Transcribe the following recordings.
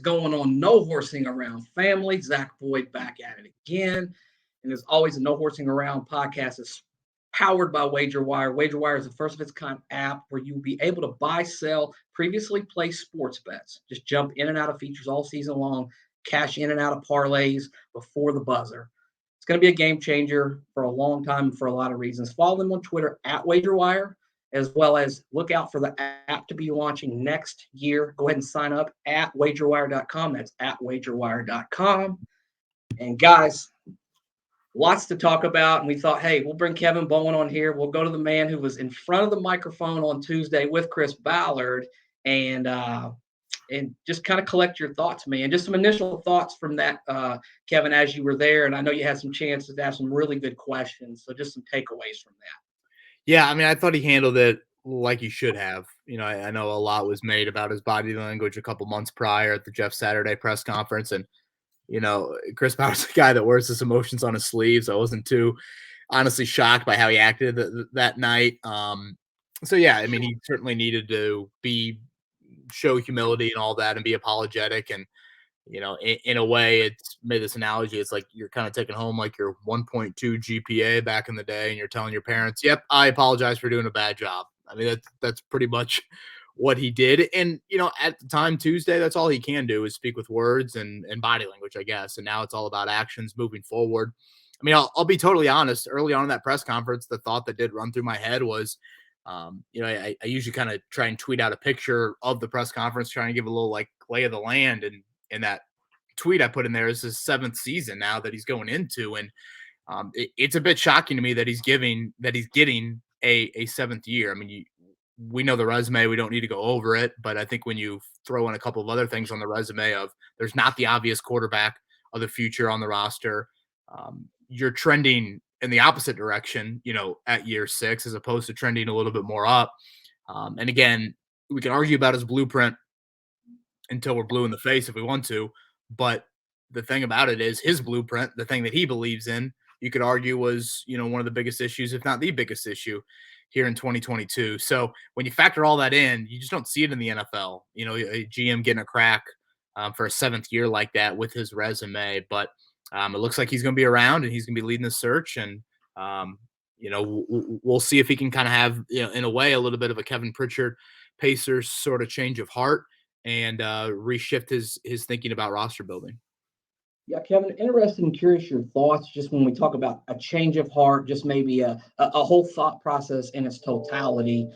going on No Horsing Around family? Zach Boyd back at it again. And as always, the No Horsing Around podcast is powered by WagerWire. WagerWire is the first of its kind app where you'll be able to buy, sell previously placed sports bets. Just jump in and out of features all season long, cash in and out of parlays before the buzzer. It's going to be a game changer for a long time for a lot of reasons. Follow them on Twitter at WagerWire, as well as look out for the app to be launching next year. Go ahead and sign up at wagerwire.com. That's at wagerwire.com. And guys, lots to talk about. And we thought, hey, we'll bring Kevin Bowen on here. We'll go to the man who was in front of the microphone on Tuesday with Chris Ballard and just kind of collect your thoughts, man. Just some initial thoughts from that, Kevin, as you were there. And I know you had some chances to ask some really good questions. So just some takeaways from that. Yeah, I mean, I thought he handled it like he should have. You know, I know a lot was made about his body language a couple months prior at the Jeff Saturday press conference. And, you know, Chris Ballard's the guy that wears his emotions on his sleeve. So I wasn't too honestly shocked by how he acted that night. So, yeah, I mean, he certainly needed to show humility and all that and be apologetic. And, you know, in a way, it's made this analogy. It's like you're kind of taking home like your 1.2 GPA back in the day, and you're telling your parents, "Yep, I apologize for doing a bad job." I mean, that's pretty much what he did. And you know, at the time Tuesday, that's all he can do is speak with words and body language, I guess. And now it's all about actions moving forward. I mean, I'll be totally honest. Early on in that press conference, the thought that did run through my head was, you know, I usually kind of try and tweet out a picture of the press conference, trying to give a little like lay of the land. And that tweet I put in there is his 7th season now that he's going into. And it's a bit shocking to me that he's getting a 7th year. I mean, we know the resume, we don't need to go over it, but I think when you throw in a couple of other things on the resume of there's not the obvious quarterback of the future on the roster, you're trending in the opposite direction, you know, at year 6, as opposed to trending a little bit more up. And again, we can argue about his blueprint until we're blue in the face if we want to. But the thing about it is his blueprint, the thing that he believes in, you could argue was, you know, one of the biggest issues, if not the biggest issue here in 2022. So when you factor all that in, you just don't see it in the NFL, you know, a GM getting a crack for a 7th year like that with his resume. But it looks like he's going to be around and he's going to be leading the search. And, you know, we'll see if he can kind of have, you know, in a way, a little bit of a Kevin Pritchard Pacers sort of change of heart and reshift his thinking about roster building. Yeah, Kevin, interested and curious your thoughts just when we talk about a change of heart, just maybe a whole thought process in its totality.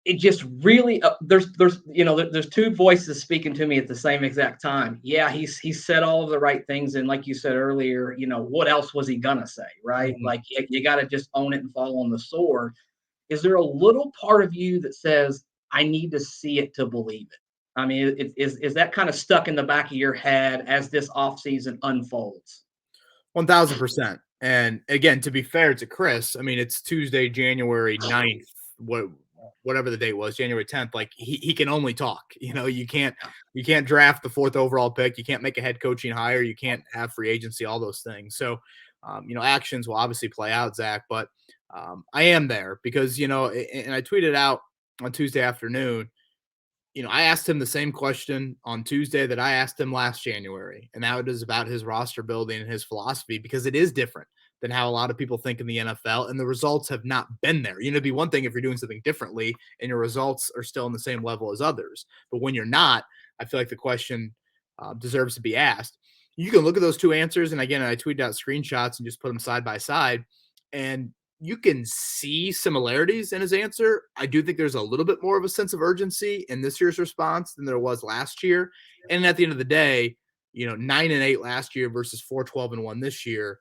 It just really there's you know there's two voices speaking to me at the same exact time. Yeah, he's said all of the right things, and like you said earlier, you know, what else was he gonna say, right? Mm-hmm. Like you got to just own it and fall on the sword. Is there a little part of you that says I need to see it to believe it? I mean, is that kind of stuck in the back of your head as this offseason unfolds? 1,000%. And again, to be fair to Chris, I mean, it's Tuesday, January 9th, whatever the date was, January 10th. Like he can only talk. You know, you can't draft the 4th overall pick. You can't make a head coaching hire. You can't have free agency, all those things. So, you know, actions will obviously play out, Zach. But I am there because, you know, and I tweeted out on Tuesday afternoon, you know, I asked him the same question on Tuesday that I asked him last January, and that is about his roster building and his philosophy, because it is different than how a lot of people think in the NFL, and the results have not been there. You know, it'd be one thing if you're doing something differently and your results are still on the same level as others, but when you're not, I feel like the question deserves to be asked. You can look at those two answers, and again, I tweeted out screenshots and just put them side by side, and you can see similarities in his answer. I do think there's a little bit more of a sense of urgency in this year's response than there was last year. And at the end of the day, you know, 9-8 last year versus 4-12-1 this year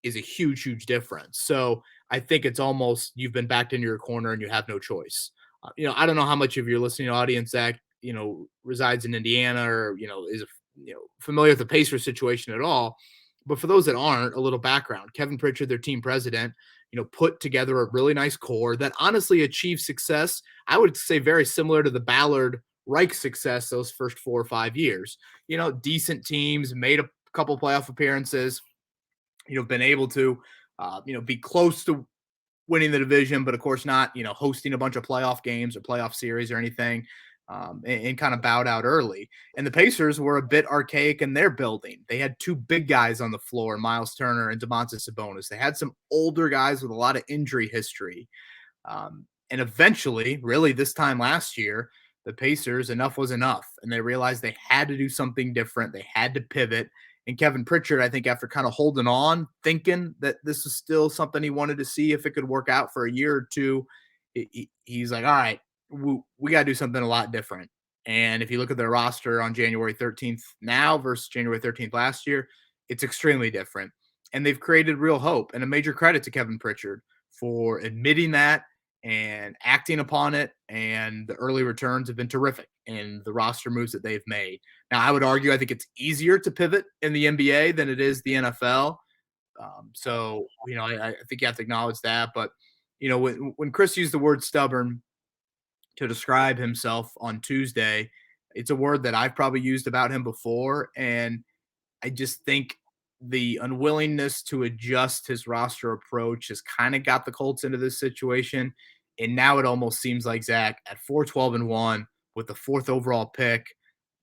is a huge, huge difference. So I think it's almost you've been backed into your corner and you have no choice. You know, I don't know how much of your listening audience, Zach, you know, resides in Indiana or, you know, is, you know, familiar with the Pacers situation at all. But for those that aren't, a little background. Kevin Pritchard, their team president, you know, put together a really nice core that honestly achieved success, I would say very similar to the Ballard Reich success those first 4 or 5 years. You know, decent teams, made a couple playoff appearances, you know, been able to, you know, be close to winning the division, but of course not, you know, hosting a bunch of playoff games or playoff series or anything. and kind of bowed out early. And the Pacers were a bit archaic in their building. They had two big guys on the floor, Miles Turner and Domantas Sabonis. They had some older guys with a lot of injury history. And eventually, really this time last year, the Pacers, enough was enough. And they realized they had to do something different. They had to pivot. And Kevin Pritchard, I think after kind of holding on, thinking that this is still something he wanted to see if it could work out for a year or two, he's like, all right, we got to do something a lot different. And if you look at their roster on January 13th now versus January 13th last year, it's extremely different. And they've created real hope. And a major credit to Kevin Pritchard for admitting that and acting upon it. And the early returns have been terrific in the roster moves that they've made. Now, I would argue I think it's easier to pivot in the NBA than it is the NFL. So, I think you have to acknowledge that. But, when Chris used the word stubborn to describe himself on Tuesday, it's a word that I've probably used about him before. And I just think the unwillingness to adjust his roster approach has kind of got the Colts into this situation. And now it almost seems like Zach at 4-12-1 with the 4th overall pick,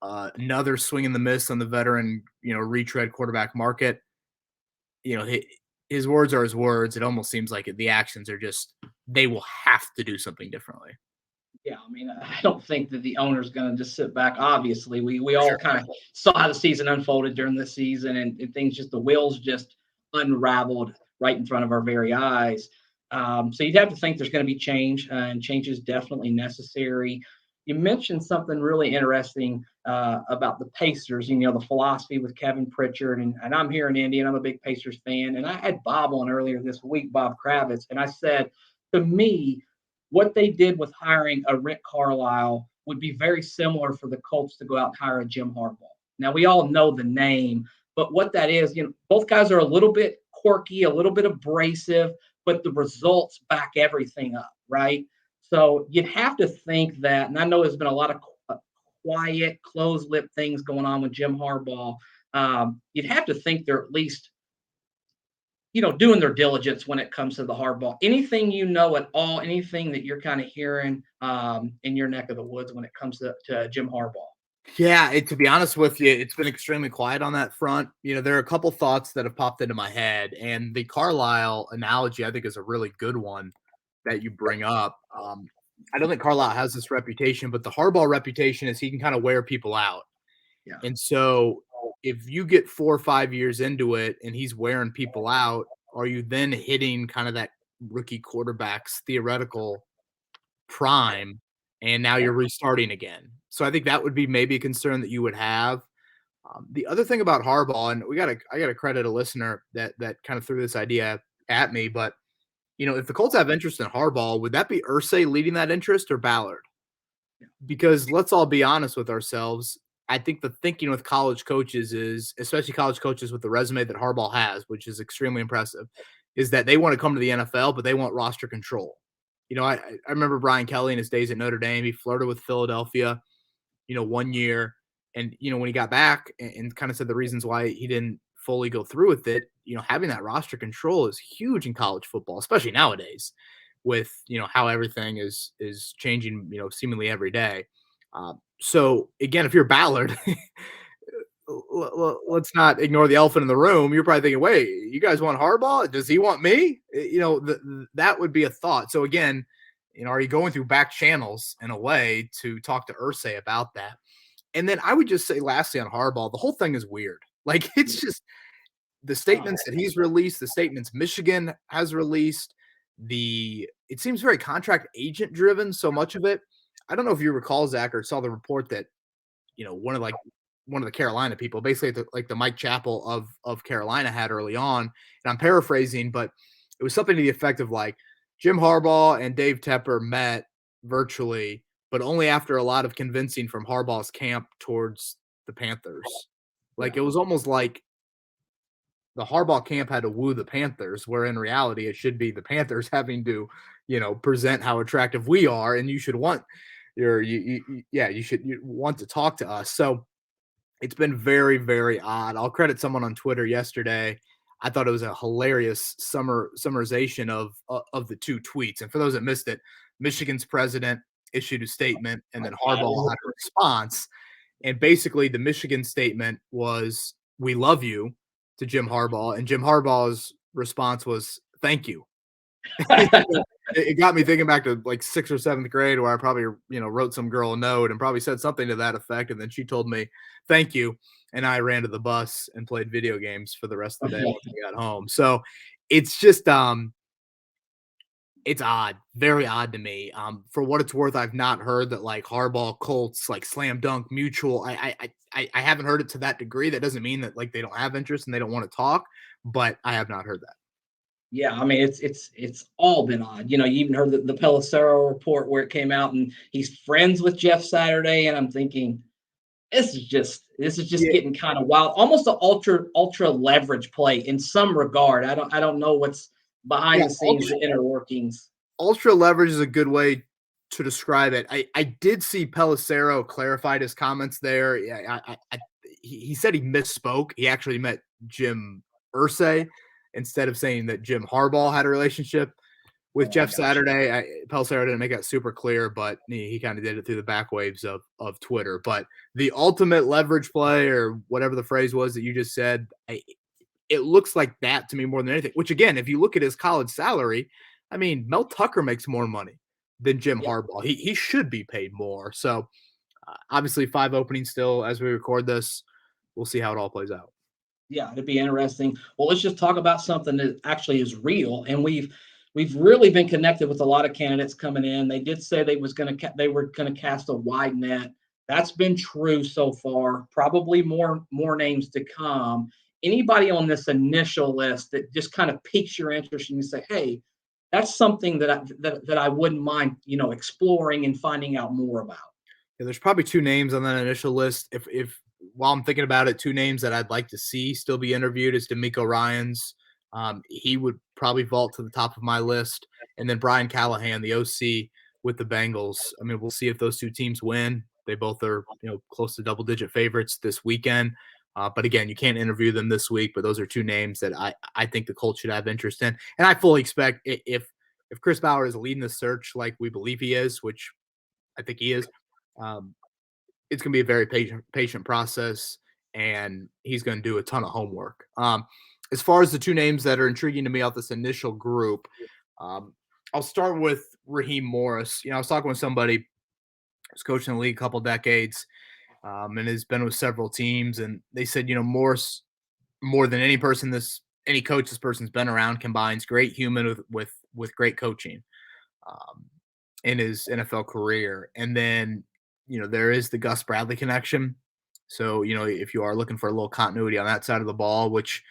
another swing and the miss on the veteran, retread quarterback market. His words are his words. It almost seems like the actions are just, they will have to do something differently. Yeah, I mean, I don't think that the owner's going to just sit back. Obviously, we all kind of saw how the season unfolded during the season, and things just, the wheels just unraveled right in front of our very eyes. So you'd have to think there's going to be change, and change is definitely necessary. You mentioned something really interesting about the Pacers, the philosophy with Kevin Pritchard, and I'm here in Indy, and I'm a big Pacers fan. And I had Bob on earlier this week, Bob Kravitz, and I said, to me, what they did with hiring a Rick Carlisle would be very similar for the Colts to go out and hire a Jim Harbaugh. Now, we all know the name, but what that is, both guys are a little bit quirky, a little bit abrasive, but the results back everything up, right? So you'd have to think that, and I know there's been a lot of quiet, closed-lip things going on with Jim Harbaugh. You'd have to think they're at least doing their diligence when it comes to the Harbaugh. Anything at all, anything that you're kind of hearing in your neck of the woods when it comes to Jim Harbaugh? Yeah, to be honest with you, it's been extremely quiet on that front. There are a couple thoughts that have popped into my head, and the Carlisle analogy, I think, is a really good one that you bring up. I don't think Carlisle has this reputation, but the Harbaugh reputation is he can kind of wear people out. Yeah. And so if you get 4 or 5 years into it and he's wearing people out, are you then hitting kind of that rookie quarterback's theoretical prime, and now you're restarting again? So I think that would be maybe a concern that you would have. The other thing about Harbaugh, and I gotta credit a listener that kind of threw this idea at me, but if the Colts have interest in Harbaugh, would that be Irsay leading that interest or Ballard? Because let's all be honest with ourselves. I think the thinking with college coaches is, especially college coaches with the resume that Harbaugh has, which is extremely impressive, is that they want to come to the NFL, but they want roster control. I remember Brian Kelly in his days at Notre Dame. He flirted with Philadelphia, 1 year. And, when he got back and kind of said the reasons why he didn't fully go through with it, having that roster control is huge in college football, especially nowadays with, how everything is changing, seemingly every day. So again, if you're Ballard, let's not ignore the elephant in the room. You're probably thinking, wait, you guys want Harbaugh? Does he want me? That would be a thought. So again, are you going through back channels in a way to talk to Irsay about that? And then I would just say lastly on Harbaugh, the whole thing is weird. Like it's just the statements that he's released, the statements Michigan has released, it seems very contract agent driven, so much of it. I don't know if you recall, Zach, or saw the report that, one of the Carolina people, basically like the Mike Chappell of Carolina had early on. And I'm paraphrasing, but it was something to the effect of like Jim Harbaugh and Dave Tepper met virtually, but only after a lot of convincing from Harbaugh's camp towards the Panthers. Like it was almost like the Harbaugh camp had to woo the Panthers, where in reality it should be the Panthers having to, present how attractive we are, and you should want you should want to talk to us. So it's been very, very odd. I'll credit someone on Twitter yesterday. I thought it was a hilarious summarization of the two tweets. And for those that missed it, Michigan's president issued a statement, and then Yeah. Harbaugh had a response. And basically, the Michigan statement was, "We love you," to Jim Harbaugh, and Jim Harbaugh's response was, "Thank you." It got me thinking back to like 6th or 7th grade, where I probably wrote some girl a note and probably said something to that effect, and then she told me thank you, and I ran to the bus and played video games for the rest of the day once I got home. So it's just it's odd, very odd to me. For what it's worth, I've not heard that like Harbaugh Colts like slam dunk mutual. I haven't heard it to that degree. That doesn't mean that like they don't have interest and they don't want to talk, but I have not heard that. Yeah, I mean it's all been odd. You even heard the Pelissero report where it came out, and he's friends with Jeff Saturday, and I'm thinking this is just Yeah, getting kind of wild, almost an ultra leverage play in some regard. I don't know what's behind yeah. the scenes, the inner workings. Ultra leverage is a good way to describe it. I did see Pelissero clarified his comments there. Yeah, he said he misspoke. He actually meant Jim Irsay instead of saying that Jim Harbaugh had a relationship with Oh, I Jeff got you. Saturday. Pelissero didn't make that super clear, but he kind of did it through the back waves of Twitter. But the ultimate leverage play, or whatever the phrase was that you just said, it looks like that to me more than anything. Which again, if you look at his college salary, I mean, Mel Tucker makes more money than Jim Yeah. Harbaugh. He should be paid more. So obviously, 5 openings still as we record this. We'll see how it all plays out. Yeah, it'd be interesting. Well, let's just talk about something that actually is real, and we've really been connected with a lot of candidates coming in. They did say they were going to cast a wide net. That's been true so far. Probably more names to come. Anybody on this initial list that just kind of piques your interest, and you say, "Hey, that's something that I wouldn't mind, exploring and finding out more about." Yeah, there's probably 2 names on that initial list. If while I'm thinking about it, 2 names that I'd like to see still be interviewed is D'Amico Ryans. He would probably vault to the top of my list, and then Brian Callahan, the OC with the Bengals. I mean, we'll see if those 2 teams win. They both are close to double-digit favorites this weekend. But again, you can't interview them this week. But those are 2 names that I think the Colts should have interest in, and I fully expect if Chris Ballard is leading the search like we believe he is, which I think he is. Um, it's going to be a very patient process, and he's going to do a ton of homework. As far as the 2 names that are intriguing to me out this initial group, I'll start with Raheem Morris. I was talking with somebody who's coached in the league a couple decades, and has been with several teams, and they said, Morris, more than any coach this person's been around, combines great human with great coaching. In his NFL career. And then, there is the Gus Bradley connection. So, if you are looking for a little continuity on that side of the ball, which,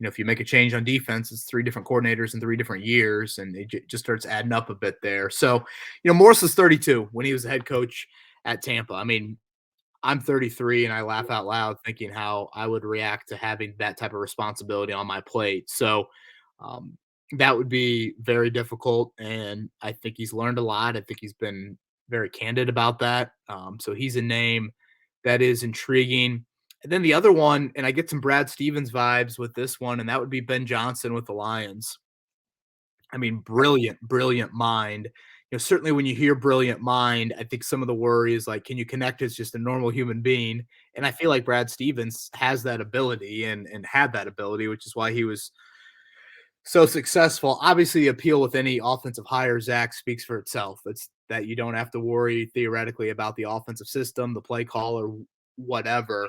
if you make a change on defense, it's 3 different coordinators in 3 different years, and it just starts adding up a bit there. So, Morris was 32 when he was the head coach at Tampa. I mean, I'm 33 and I laugh out loud thinking how I would react to having that type of responsibility on my plate. So, um, that would be very difficult. And I think he's learned a lot. I think he's been very candid about that. So he's a name that is intriguing. And then the other one, and I get some Brad Stevens vibes with this one, and that would be Ben Johnson with the Lions. I mean, brilliant, brilliant mind. Certainly when you hear brilliant mind, I think some of the worry is like, can you connect as just a normal human being? And I feel like Brad Stevens has that ability and had that ability, which is why he was so successful. Obviously, the appeal with any offensive hire, Zach, speaks for itself. It's that you don't have to worry theoretically about the offensive system, the play call, or whatever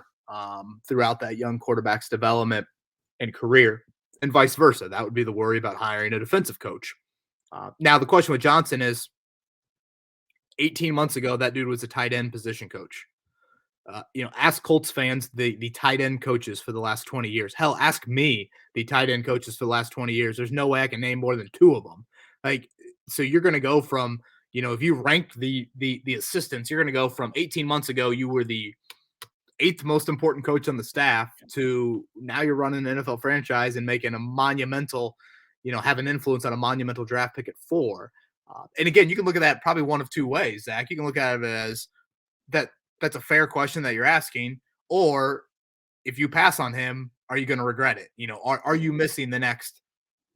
throughout that young quarterback's development and career, and vice versa. That would be the worry about hiring a defensive coach. Now, the question with Johnson is 18 months ago, that dude was a tight end position coach. Ask Colts fans the tight end coaches for the last 20 years. Hell, ask me the tight end coaches for the last 20 years. There's no way I can name more than 2 of them. Like, so you're going to go from, if you ranked the assistants, you're going to go from 18 months ago, you were the 8th most important coach on the staff, to now you're running an NFL franchise and making a monumental, have an influence on a monumental draft pick at 4. And again, you can look at that probably one of 2 ways, Zach. You can look at it as that's a fair question that you're asking, or if you pass on him, are you going to regret it? Are you missing the next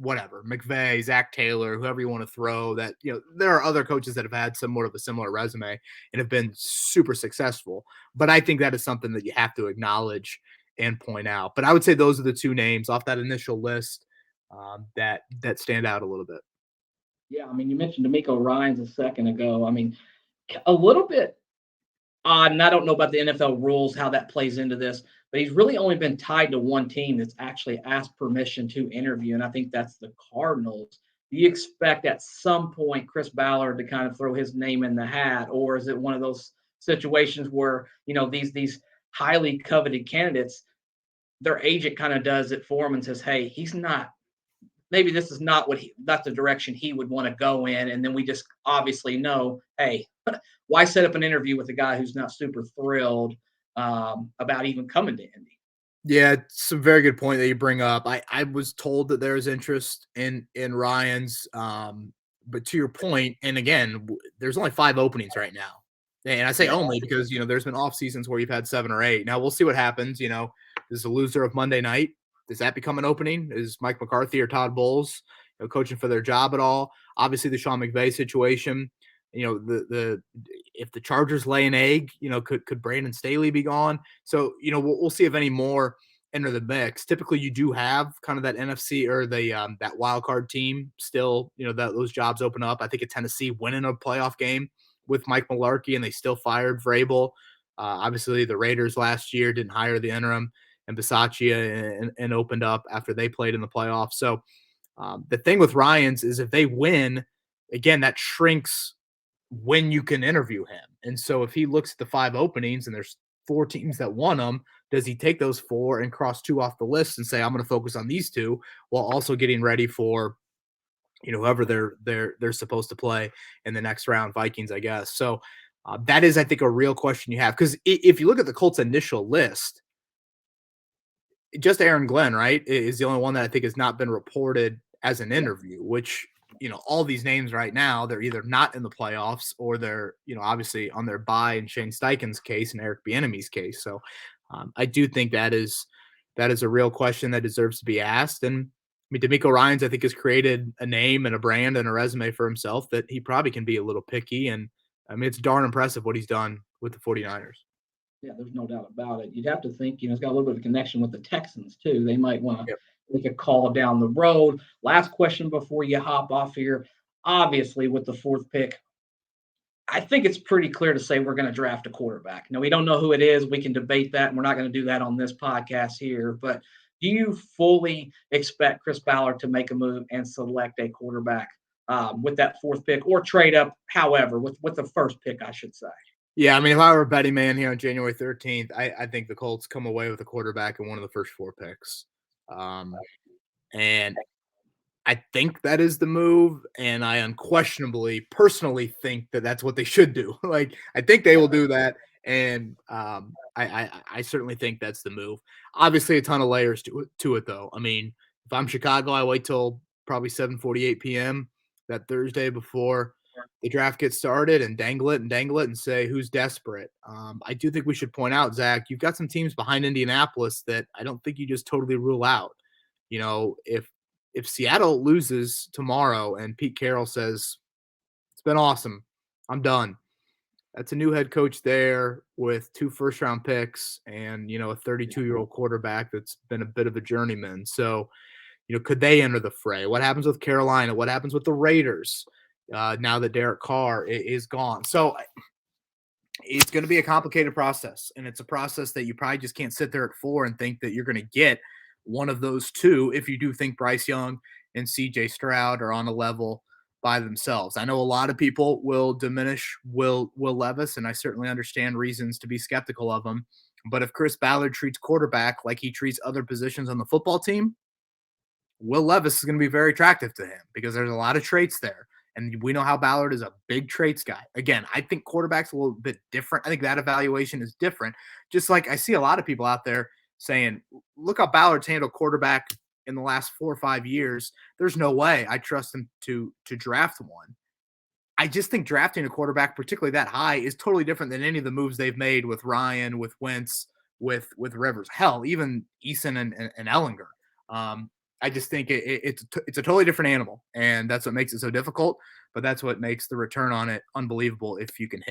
whatever, McVay, Zach Taylor, whoever you want to throw, that, there are other coaches that have had somewhat of a similar resume and have been super successful. But I think that is something that you have to acknowledge and point out. But I would say those are the two names off that initial list that stand out a little bit. Yeah, I mean, you mentioned D'Amico Ryans a second ago. I mean, a little bit odd, and I don't know about the NFL rules, how that plays into this, but he's really only been tied to one team that's actually asked permission to interview, and I think that's the Cardinals. Do you expect at some point Chris Ballard to kind of throw his name in the hat, or is it one of those situations where, these highly coveted candidates, their agent kind of does it for him and says, hey, he's not, maybe this is not that's the direction he would want to go in. And then we just obviously know, hey, why set up an interview with a guy who's not super thrilled about even coming to Indy? Yeah, it's a very good point that you bring up. I was told that there's interest in Ryan's, but to your point, and again, there's only 5 openings right now. And I say only because, there's been off seasons where you've had 7 or 8. Now we'll see what happens. Is the loser of Monday night, does that become an opening? Is Mike McCarthy or Todd Bowles, coaching for their job at all? Obviously, the Sean McVay situation. The if the Chargers lay an egg, could Brandon Staley be gone? So, we'll see if any more enter the mix. Typically, you do have kind of that NFC or the that wild card team still. That those jobs open up. I think at Tennessee winning a playoff game with Mike Mularkey, and they still fired Vrabel. Obviously, the Raiders last year didn't hire the interim and Bisaccia and opened up after they played in the playoffs. So the thing with Ryans is if they win, again, that shrinks when you can interview him. And so if he looks at the 5 openings and there's 4 teams that want him, does he take those 4 and cross 2 off the list and say, I'm going to focus on these 2 while also getting ready for, whoever they're supposed to play in the next round, Vikings, I guess. So that is, I think, a real question you have. Because if you look at the Colts' initial list, just Aaron Glenn, right, is the only one that I think has not been reported as an interview, which, all these names right now, they're either not in the playoffs or they're, obviously on their bye in Shane Steichen's case and Eric Bieniemy's case. So I do think that is a real question that deserves to be asked. And I mean, D'Amico Ryans, I think, has created a name and a brand and a resume for himself that he probably can be a little picky. And I mean, it's darn impressive what he's done with the 49ers. Yeah, there's no doubt about it. You'd have to think, it's got a little bit of a connection with the Texans too. They might want to make a call down the road. Last question before you hop off here. Obviously, with the 4th pick, I think it's pretty clear to say we're going to draft a quarterback. Now, we don't know who it is. We can debate that, and we're not going to do that on this podcast here. But do you fully expect Chris Ballard to make a move and select a quarterback with that 4th pick, or trade up, however, with the 1st pick, I should say? Yeah, I mean, if I were a betting man here on January 13th, I think the Colts come away with a quarterback in one of the first 4 picks. And I think that is the move, and I unquestionably personally think that that's what they should do. Like, I think they will do that, and I certainly think that's the move. Obviously, a ton of layers to it, though. I mean, if I'm Chicago, I wait till probably 7:48 p.m. that Thursday before the draft gets started and dangle it and say who's desperate. I do think we should point out, Zach, you've got some teams behind Indianapolis that I don't think you just totally rule out. If Seattle loses tomorrow and Pete Carroll says, it's been awesome, I'm done, that's a new head coach there with 2 first-round picks and, a 32-year-old quarterback that's been a bit of a journeyman. So, could they enter the fray? What happens with Carolina? What happens with the Raiders now that Derek Carr is gone? So it's going to be a complicated process, and it's a process that you probably just can't sit there at 4 and think that you're going to get one of those 2 if you do think Bryce Young and CJ Stroud are on a level by themselves. I know a lot of people will diminish Will Levis, and I certainly understand reasons to be skeptical of him. But if Chris Ballard treats quarterback like he treats other positions on the football team, Will Levis is going to be very attractive to him because there's a lot of traits there. And we know how Ballard is a big traits guy. Again, I think quarterback's a little bit different. I think that evaluation is different. Just like I see a lot of people out there saying, look how Ballard's handled quarterback in the last 4 or 5 years. There's no way I trust him to draft one. I just think drafting a quarterback, particularly that high, is totally different than any of the moves they've made with Ryan, with Wentz, with Rivers. Hell, even Eason and Ellinger. I just think it's a totally different animal, and that's what makes it so difficult. But that's what makes the return on it unbelievable if you can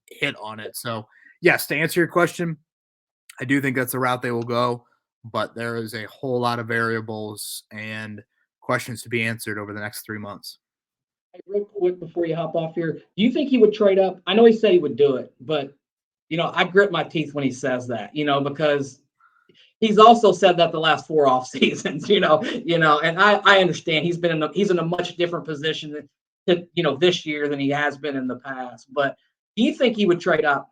hit on it. So yes, to answer your question, I do think that's the route they will go, but there is a whole lot of variables and questions to be answered over the next 3 months. Hey, real quick before you hop off here, do you think he would trade up? I know he said he would do it, but I grit my teeth when he says that, because he's also said that the last 4 off seasons, and I understand he's in a much different position this year than he has been in the past. But do you think he would trade up?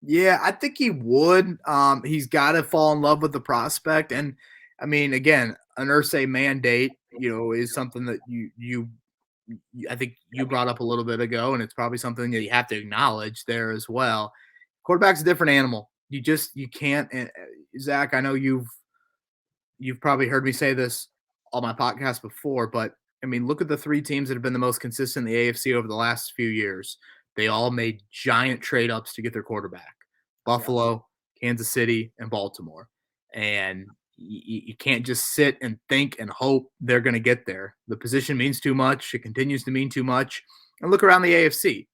Yeah, I think he would. He's got to fall in love with the prospect, and I mean, again, an Irsay mandate, is something that I think you brought up a little bit ago, and it's probably something that you have to acknowledge there as well. Quarterback's a different animal. You can't. And Zach, I know you've probably heard me say this on my podcast before, but I mean, look at the 3 teams that have been the most consistent in the AFC over the last few years. They all made giant trade ups to get their quarterback. Buffalo, Kansas City, and Baltimore. And you can't just sit and think and hope they're going to get there. The position means too much. It continues to mean too much. And look around the AFC.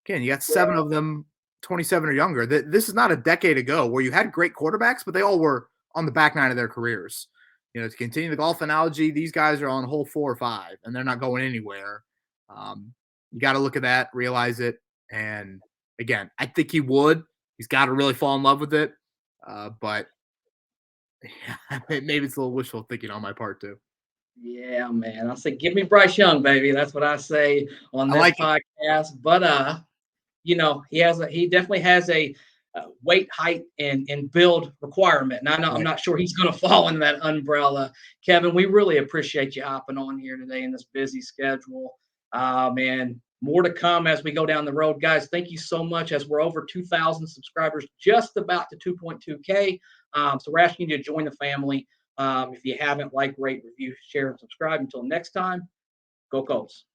Again, you got 7 of them 27 or younger. This is not a decade ago where you had great quarterbacks, but they all were on the back 9 of their careers. To continue the golf analogy, these guys are on hole 4 or 5, and they're not going anywhere. You got to look at that, realize it. And again, I think he would. He's got to really fall in love with it. But maybe it's a little wishful thinking on my part too. Yeah, man. I say, give me Bryce Young, baby. That's what I say on this podcast. But he definitely has a weight, height, and build requirement. And I'm not sure he's going to fall in that umbrella. Kevin, we really appreciate you hopping on here today in this busy schedule. And more to come as we go down the road, guys. Thank you so much. As we're over 2,000 subscribers, just about to 2.2K. So we're asking you to join the family. If you haven't, like, rate, review, share, and subscribe. Until next time, go Colts.